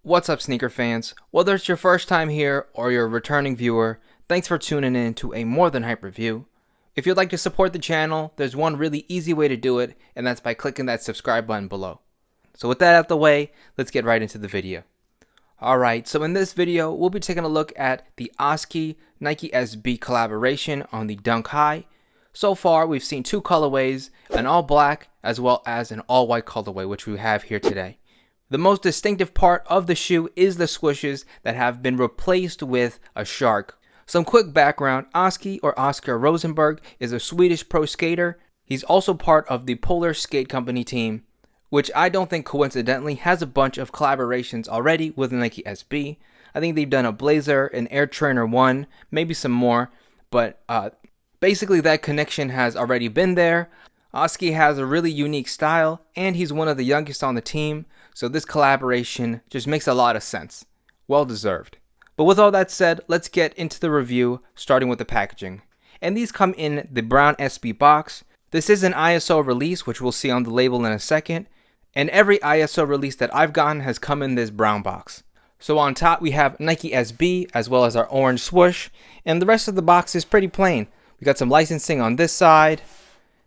What's up, sneaker fans? Whether it's your first time here or you're a returning viewer, thanks for tuning in to a More Than Hype review. If you'd like to support the channel, there's one really easy way to do it, and that's by clicking that subscribe button below. So with that out the way, let's get right into the video. Alright, so in this video, we'll be taking a look at the Oski Nike SB collaboration on the Dunk High. So far, we've seen two colorways, an all black as well as an all white colorway, which we have here today. The most distinctive part of the shoe is the swooshes that have been replaced with a shark. Some quick background: Oski, or Oscar Rosenberg, is a Swedish pro skater. He's also part of the Polar Skate Company team, which I don't think coincidentally has a bunch of collaborations already with Nike SB. I think they've done a Blazer, an Air Trainer 1, maybe some more, but basically that connection has already been there. Oski has a really unique style, and he's one of the youngest on the team, so this collaboration just makes a lot of sense. Well deserved. But with all that said, let's get into the review, starting with the packaging. And these come in the brown SB box. This is an ISO release, which we'll see on the label in a second, and every ISO release that I've gotten has come in this brown box. So on top we have Nike SB as well as our orange swoosh, and the rest of the box is pretty plain. We got some licensing on this side,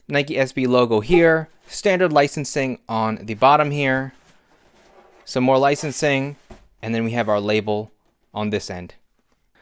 Nike SB logo here, standard licensing on the bottom here, some more licensing, and then we have our label on this end.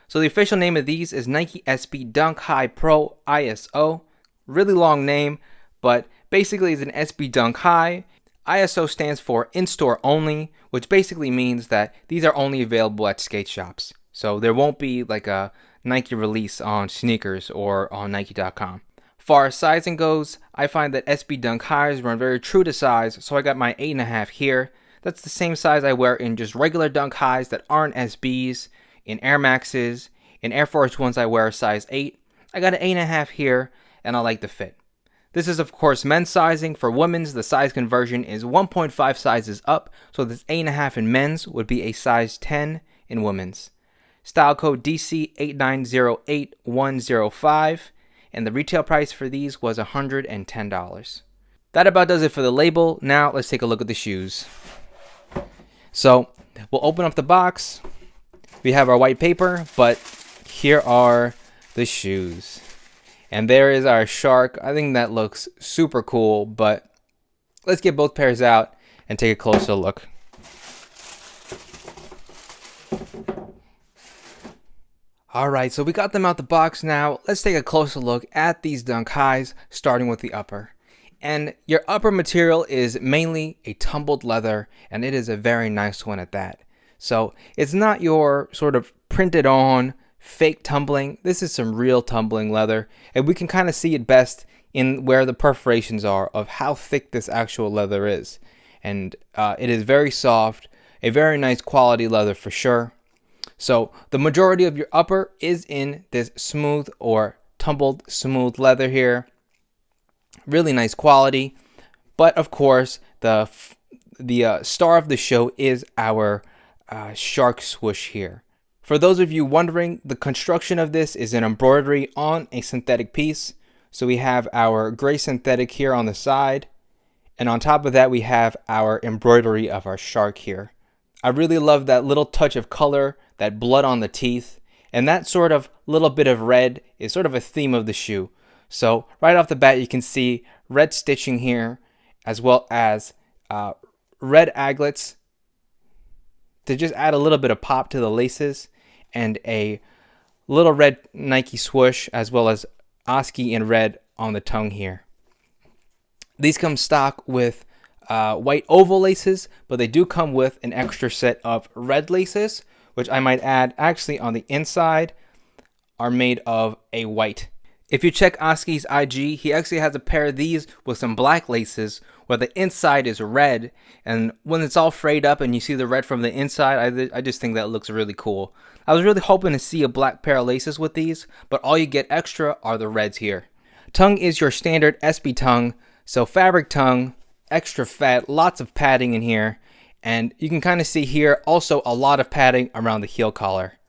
So the official name of these is Nike SB Dunk High Pro ISO. Really long name, but basically it's an SB Dunk High. ISO stands for in-store only, which basically means that these are only available at skate shops. So there won't be like a Nike release on sneakers or on Nike.com. Far as sizing goes, I find that SB Dunk Highs run very true to size, so I got my 8.5 here. That's the same size I wear in just regular Dunk Highs that aren't SBs, in Air Maxes, in Air Force Ones I wear a size 8. I got an 8.5 here, and I like the fit. This is of course men's sizing. For women's, the size conversion is 1.5 sizes up, so this 8.5 in men's would be a size 10 in women's. Style code DC8908105, and the retail price for these was $110. That about does it for the label. Now let's take a look at the shoes. So we'll open up the box. We have our white paper, but here are the shoes. And there is our shark. I think that looks super cool, but let's get both pairs out and take a closer look. Alright, so we got them out the box now. Let's take a closer look at these Dunk Highs, starting with the upper. And your upper material is mainly a tumbled leather, and it is a very nice one at that. So it's not your sort of printed on fake tumbling. This is some real tumbling leather, and we can kind of see it best in where the perforations are of how thick this actual leather is. And it is very soft, a very nice quality leather for sure. So the majority of your upper is in this smooth or tumbled smooth leather here. Really nice quality. But of course, the star of the show is our shark swoosh here. For those of you wondering, the construction of this is an embroidery on a synthetic piece. So we have our gray synthetic here on the side, and on top of that we have our embroidery of our shark here. I really love that little touch of color, that blood on the teeth, and that sort of little bit of red is sort of a theme of the shoe. So right off the bat you can see red stitching here, as well as red aglets to just add a little bit of pop to the laces, and a little red Nike swoosh, as well as Oski in red on the tongue here. These come stock with white oval laces, but they do come with an extra set of red laces, which I might add actually on the inside are made of a white. If you check Oski's IG, he actually has a pair of these with some black laces where the inside is red, and when it's all frayed up and you see the red from the inside, I just think that looks really cool. I was really hoping to see a black pair of laces with these, but all you get extra are the reds here. Tongue is your standard SB tongue, so fabric tongue, extra fat, lots of padding in here, and you can kind of see here also a lot of padding around the heel collar.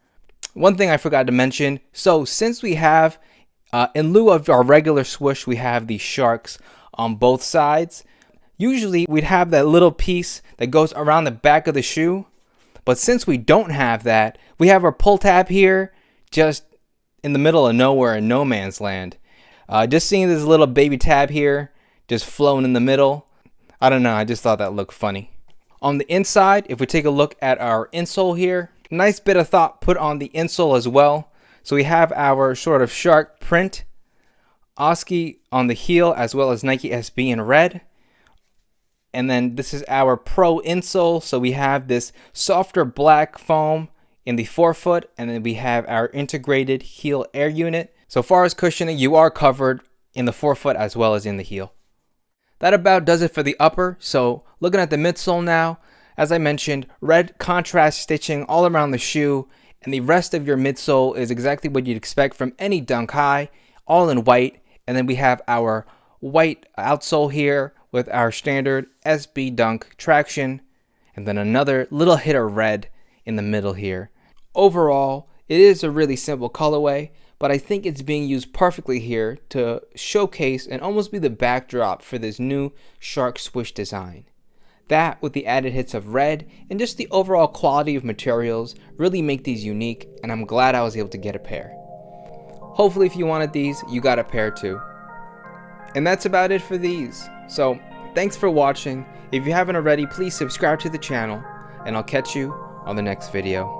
One thing I forgot to mention, so since we have in lieu of our regular swoosh, we have these sharks on both sides. Usually we'd have that little piece that goes around the back of the shoe, But since we don't have that, we have our pull tab here just in the middle of nowhere in no man's land. Just seeing this little baby tab here just flowing in the middle, I don't know, I just thought that looked funny. On the inside, if we take a look at our insole here, nice bit of thought put on the insole as well. So we have our sort of shark print, Oski on the heel, as well as Nike SB in red. And then this is our Pro insole. So we have this softer black foam in the forefoot, and then we have our integrated heel air unit. So far as cushioning, you are covered in the forefoot as well as in the heel. That about does it for the upper. So looking at the midsole now, as I mentioned, red contrast stitching all around the shoe, and the rest of your midsole is exactly what you'd expect from any Dunk High, all in white. And then we have our white outsole here with our standard SB Dunk traction, and then another little hit of red in the middle here. Overall, it is a really simple colorway, but I think it's being used perfectly here to showcase and almost be the backdrop for this new shark swoosh design. That, with the added hits of red and just the overall quality of materials, really make these unique, and I'm glad I was able to get a pair. Hopefully if you wanted these, you got a pair too. And that's about it for these. So thanks for watching. If you haven't already, please subscribe to the channel, and I'll catch you on the next video.